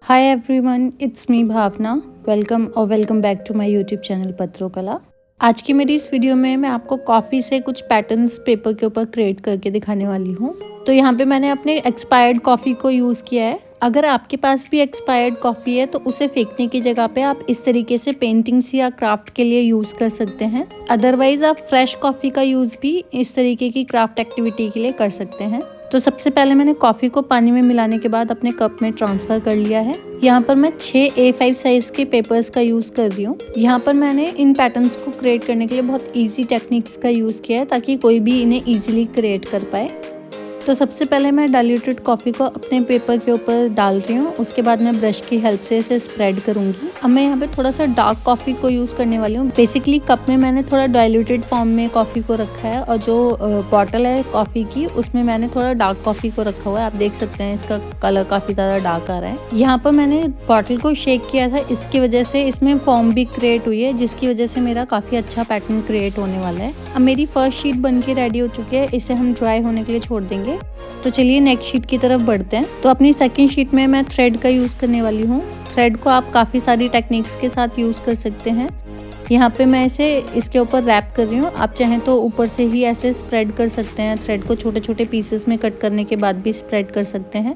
Hi everyone, it's me Bhavana. Welcome back to my YouTube channel पत्रों कला। आज की मेरी इस वीडियो में मैं आपको कॉफ़ी से कुछ पैटर्न्स पेपर के ऊपर क्रिएट करके दिखाने वाली हूँ। तो यहाँ पे मैंने अपने एक्सपायर्ड कॉफ़ी को यूज़ किया है। अगर आपके पास भी एक्सपायर्ड कॉफ़ी है तो उसे फेंकने की जगह पे आप इस तरीके से पेंटिंग्स या क्राफ्ट के लिए यूज़ कर सकते हैं। अदरवाइज आप फ्रेश कॉफ़ी का यूज़ भी इस तरीके की क्राफ्ट एक्टिविटी के लिए कर सकते हैं। तो सबसे पहले मैंने कॉफ़ी को पानी में मिलाने के बाद अपने कप में ट्रांसफ़र कर लिया है। यहाँ पर मैं 6 A5 साइज़ के पेपर्स का यूज़ कर रही हूँ। यहाँ पर मैंने इन पैटर्न्स को क्रिएट करने के लिए बहुत इजी टेक्निक्स का यूज़ किया है ताकि कोई भी इन्हें इजीली क्रिएट कर पाए। तो सबसे पहले मैं डाइल्यूटेड कॉफ़ी को अपने पेपर के ऊपर डाल रही हूँ। उसके बाद मैं ब्रश की हेल्प से इसे स्प्रेड करूँगी। अब मैं यहाँ पे थोड़ा सा डार्क कॉफ़ी को यूज़ करने वाली हूँ। बेसिकली कप में मैंने थोड़ा डाइल्यूटेड फॉर्म में कॉफ़ी को रखा है और जो बॉटल है कॉफ़ी की उसमें मैंने थोड़ा डार्क कॉफ़ी को रखा हुआ है। आप देख सकते हैं इसका कलर काफ़ी ज़्यादा डार्क आ रहा है। यहाँ पर मैंने बॉटल को शेक किया था, इसकी वजह से इसमें फॉर्म भी क्रिएट हुई है, जिसकी वजह से मेरा काफ़ी अच्छा पैटर्न क्रिएट होने वाला है। अब मेरी फर्स्ट शीट बन के रेडी हो चुकी है, इसे हम ड्राई होने के लिए छोड़ देंगे। तो चलिए नेक्स्ट शीट की तरफ बढ़ते हैं। तो अपनी सेकंड शीट में मैं थ्रेड का यूज़ करने वाली हूँ। थ्रेड को आप काफ़ी सारी टेक्निक्स के साथ यूज़ कर सकते हैं। यहाँ पे मैं इसे इसके ऊपर रैप कर रही हूँ। आप चाहें तो ऊपर से ही ऐसे स्प्रेड कर सकते हैं। थ्रेड को छोटे छोटे पीसेस में कट करने के बाद भी स्प्रेड कर सकते हैं।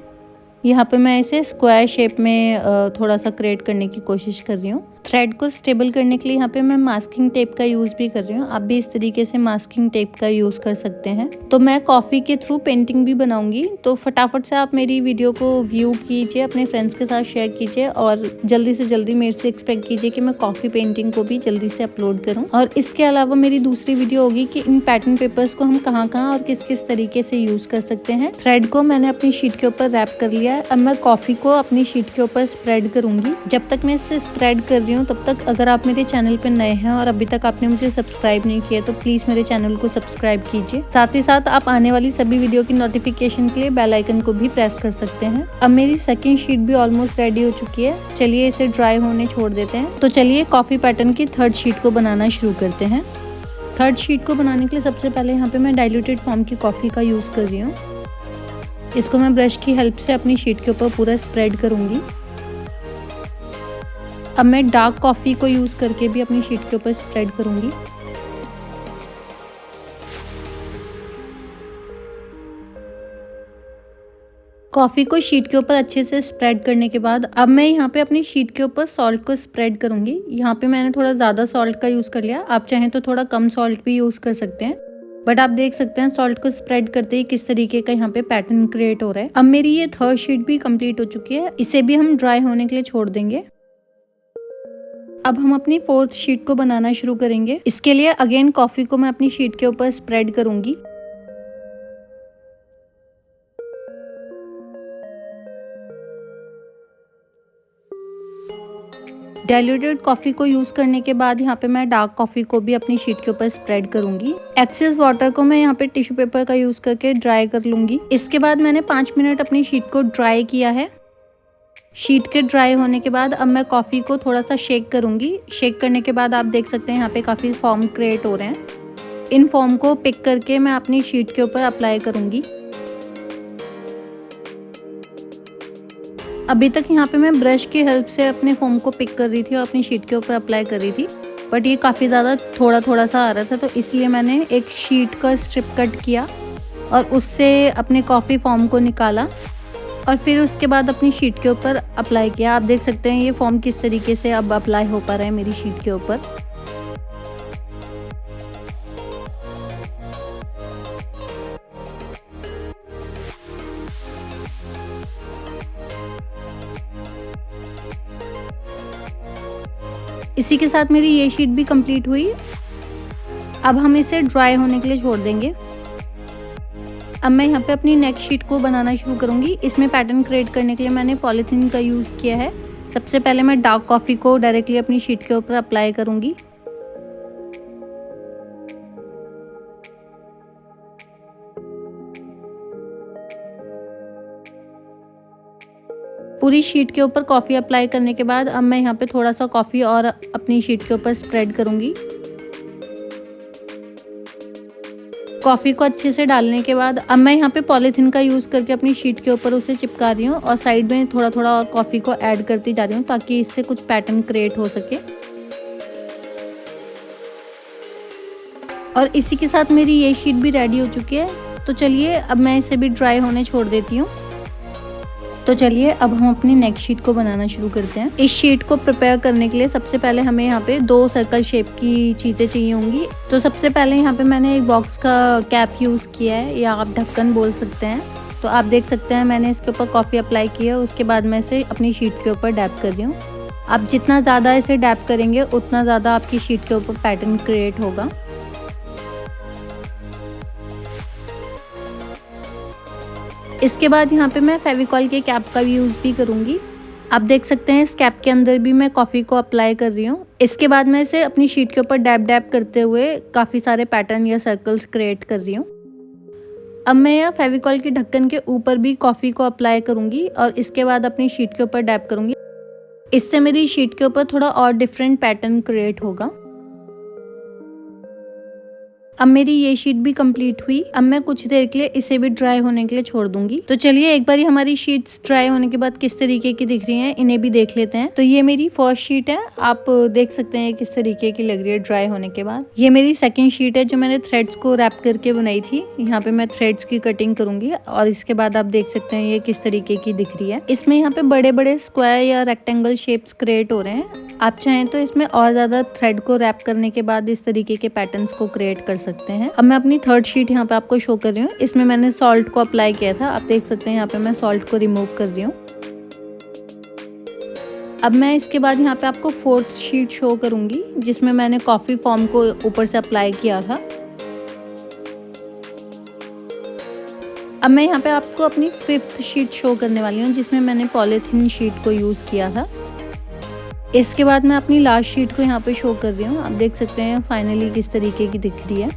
यहाँ पे मैं इसे स्क्वायर शेप में थोड़ा सा क्रिएट करने की कोशिश कर रही हूँ। थ्रेड को स्टेबल करने के लिए यहाँ पे मैं मास्किंग टेप का यूज़ भी कर रही हूँ। आप भी इस तरीके से मास्किंग टेप का यूज़ कर सकते हैं। तो मैं कॉफ़ी के थ्रू पेंटिंग भी बनाऊंगी, तो फटाफट से आप मेरी वीडियो को व्यू कीजिए, अपने फ्रेंड्स के साथ शेयर कीजिए और जल्दी से जल्दी मेरे से एक्सपेक्ट कीजिए कि मैं कॉफ़ी पेंटिंग को भी जल्दी से अपलोड करूँ। और इसके अलावा मेरी दूसरी वीडियो होगी कि इन पैटर्न पेपर्स को हम कहाँ और किस किस तरीके से यूज़ कर सकते हैं। थ्रेड को मैंने अपनी शीट के ऊपर रैप कर लिया है। अब मैं कॉफ़ी को अपनी शीट के ऊपर स्प्रेड करूंगी। जब तक मैं इसे स्प्रेड कर रही हूँ तब तक अगर आप मेरे चैनल पे नए हैं और अभी तक आपने मुझे सब्सक्राइब नहीं किया तो प्लीज मेरे चैनल को सब्सक्राइब कीजिए। साथ ही साथ आप आने वाली सभी वीडियो की नोटिफिकेशन के लिए बेल आइकन को भी प्रेस कर सकते हैं। अब मेरी सेकंड शीट भी ऑलमोस्ट रेडी हो चुकी है। चलिए इसे ड्राई होने छोड़ देते हैं। तो चलिए कॉफी पैटर्न की थर्ड शीट को बनाना शुरू करते हैं। थर्ड शीट को बनाने के लिए सबसे पहले यहाँ पे मैं डाइल्यूटेड फॉर्म की कॉफी का यूज कर रही हूँ। इसको मैं ब्रश की हेल्प से अपनी शीट के ऊपर पूरा स्प्रेड करूंगी। अब मैं डार्क कॉफ़ी को यूज़ करके भी अपनी शीट के ऊपर स्प्रेड करूंगी। कॉफ़ी को शीट के ऊपर अच्छे से स्प्रेड करने के बाद अब मैं यहाँ पे अपनी शीट के ऊपर सॉल्ट को स्प्रेड करूंगी। यहाँ पे मैंने थोड़ा ज़्यादा सॉल्ट का यूज़ कर लिया। आप चाहें तो थोड़ा कम सॉल्ट भी यूज़ कर सकते हैं, बट आप देख सकते हैं सॉल्ट को स्प्रेड करते ही किस तरीके का यहाँ पे पैटर्न क्रिएट हो रहा है। अब मेरी ये थर्ड शीट भी कंप्लीट हो चुकी है। इसे भी हम ड्राई होने के लिए छोड़ देंगे। अब हम अपनी फोर्थ शीट को बनाना शुरू करेंगे। इसके लिए अगेन कॉफी को मैं अपनी शीट के ऊपर स्प्रेड करूंगी। डाइल्यूटेड कॉफी को यूज करने के बाद यहाँ पे मैं डार्क कॉफी को भी अपनी शीट के ऊपर स्प्रेड करूंगी। एक्सेस वाटर को मैं यहाँ पे टिश्यू पेपर का यूज करके ड्राई कर लूंगी। इसके बाद मैंने 5 मिनट अपनी शीट को ड्राई किया है। शीट के ड्राई होने के बाद अब मैं कॉफ़ी को थोड़ा सा शेक करूंगी। शेक करने के बाद आप देख सकते हैं यहाँ पे काफ़ी फॉर्म क्रिएट हो रहे हैं। इन फॉर्म को पिक करके मैं अपनी शीट के ऊपर अप्लाई करूंगी। अभी तक यहाँ पे मैं ब्रश की हेल्प से अपने फॉर्म को पिक कर रही थी और अपनी शीट के ऊपर अप्लाई कर रही थी, बट ये काफ़ी ज़्यादा थोड़ा सा आ रहा था, तो इसलिए मैंने एक शीट का स्ट्रिप कट किया और उससे अपने कॉफ़ी फॉर्म को निकाला और फिर उसके बाद अपनी शीट के ऊपर अप्लाई किया। आप देख सकते हैं ये फॉर्म किस तरीके से अब अप्लाई हो पा रहा है मेरी शीट के ऊपर। इसी के साथ मेरी ये शीट भी कंप्लीट हुई। अब हम इसे ड्राई होने के लिए छोड़ देंगे। अब मैं यहाँ पे अपनी नेक्स्ट शीट को बनाना शुरू करूँगी। इसमें पैटर्न क्रिएट करने के लिए मैंने पॉलीथीन का यूज़ किया है। सबसे पहले मैं डार्क कॉफ़ी को डायरेक्टली अपनी शीट के ऊपर अप्लाई करूँगी। पूरी शीट के ऊपर कॉफ़ी अप्लाई करने के बाद अब मैं यहाँ पे थोड़ा सा कॉफ़ी और अपनी शीट के ऊपर स्प्रेड करूँगी। कॉफ़ी को अच्छे से डालने के बाद अब मैं यहाँ पे पॉलीथीन का यूज़ करके अपनी शीट के ऊपर उसे चिपका रही हूँ और साइड में थोड़ा थोड़ा कॉफ़ी को ऐड करती जा रही हूँ ताकि इससे कुछ पैटर्न क्रिएट हो सके। और इसी के साथ मेरी ये शीट भी रेडी हो चुकी है। तो चलिए अब मैं इसे भी ड्राई होने छोड़ देती हूँ। तो चलिए अब हम अपनी नेक्स्ट शीट को बनाना शुरू करते हैं। इस शीट को प्रिपेयर करने के लिए सबसे पहले हमें यहाँ पे 2 सर्कल शेप की चीज़ें चाहिए होंगी। तो सबसे पहले यहाँ पे मैंने एक बॉक्स का कैप यूज़ किया है या आप ढक्कन बोल सकते हैं। तो आप देख सकते हैं मैंने इसके ऊपर कॉफ़ी अप्लाई की है। उसके बाद मैं इसे अपनी शीट के ऊपर डैप कर रही हूँ। आप जितना ज़्यादा इसे डैप करेंगे उतना ज़्यादा आपकी शीट के ऊपर पैटर्न क्रिएट होगा। इसके बाद यहाँ पे मैं फेविकॉल के कैप का भी यूज़ भी करूँगी। आप देख सकते हैं इस कैप के अंदर भी मैं कॉफ़ी को अप्लाई कर रही हूँ। इसके बाद मैं इसे अपनी शीट के ऊपर डैप डैप करते हुए काफ़ी सारे पैटर्न या सर्कल्स क्रिएट कर रही हूँ। अब मैं यहाँ फेविकॉल के ढक्कन के ऊपर भी कॉफ़ी को अप्लाई करूँगी और इसके बाद अपनी शीट के ऊपर डैप करूँगी। इससे मेरी शीट के ऊपर थोड़ा और डिफरेंट पैटर्न क्रिएट होगा। अब मेरी ये शीट भी कंप्लीट हुई। अब मैं कुछ देर के लिए इसे भी ड्राई होने के लिए छोड़ दूंगी। तो चलिए एक बार हमारी शीट्स ड्राई होने के बाद किस तरीके की दिख रही हैं इन्हें भी देख लेते हैं। तो ये मेरी फर्स्ट शीट है, आप देख सकते हैं किस तरीके की लग रही है ड्राई होने के बाद। ये मेरी सेकंड शीट है जो मैंने थ्रेड्स को रैप करके बनाई थी। यहाँ पे मैं थ्रेड्स की कटिंग करूंगी और इसके बाद आप देख सकते हैं ये किस तरीके की दिख रही है। इसमें यहाँ पे बड़े बड़े स्क्वायर या रेक्टेंगल शेप्स क्रिएट हो रहे हैं। आप चाहें तो इसमें और ज़्यादा थ्रेड को रैप करने के बाद इस तरीके के पैटर्न्स को क्रिएट कर सकते हैं। अब मैं अपनी थर्ड शीट यहाँ पे आपको शो कर रही हूँ। इसमें मैंने सॉल्ट को अप्लाई किया था। आप देख सकते हैं यहाँ पे मैं सॉल्ट को रिमूव कर रही हूँ। अब मैं इसके बाद यहाँ पे आपको फोर्थ शीट शो करूँगी जिसमें मैंने कॉफ़ी फॉर्म को ऊपर से अप्लाई किया था। अब मैं यहाँ पे आपको अपनी फिफ्थ शीट शो करने वाली हूँ जिसमें मैंने पॉलीथीन शीट को यूज़ किया था। इसके बाद मैं अपनी लास्ट शीट को यहाँ पे शो कर रही हूँ। आप देख सकते हैं फाइनली किस तरीके की दिख रही है।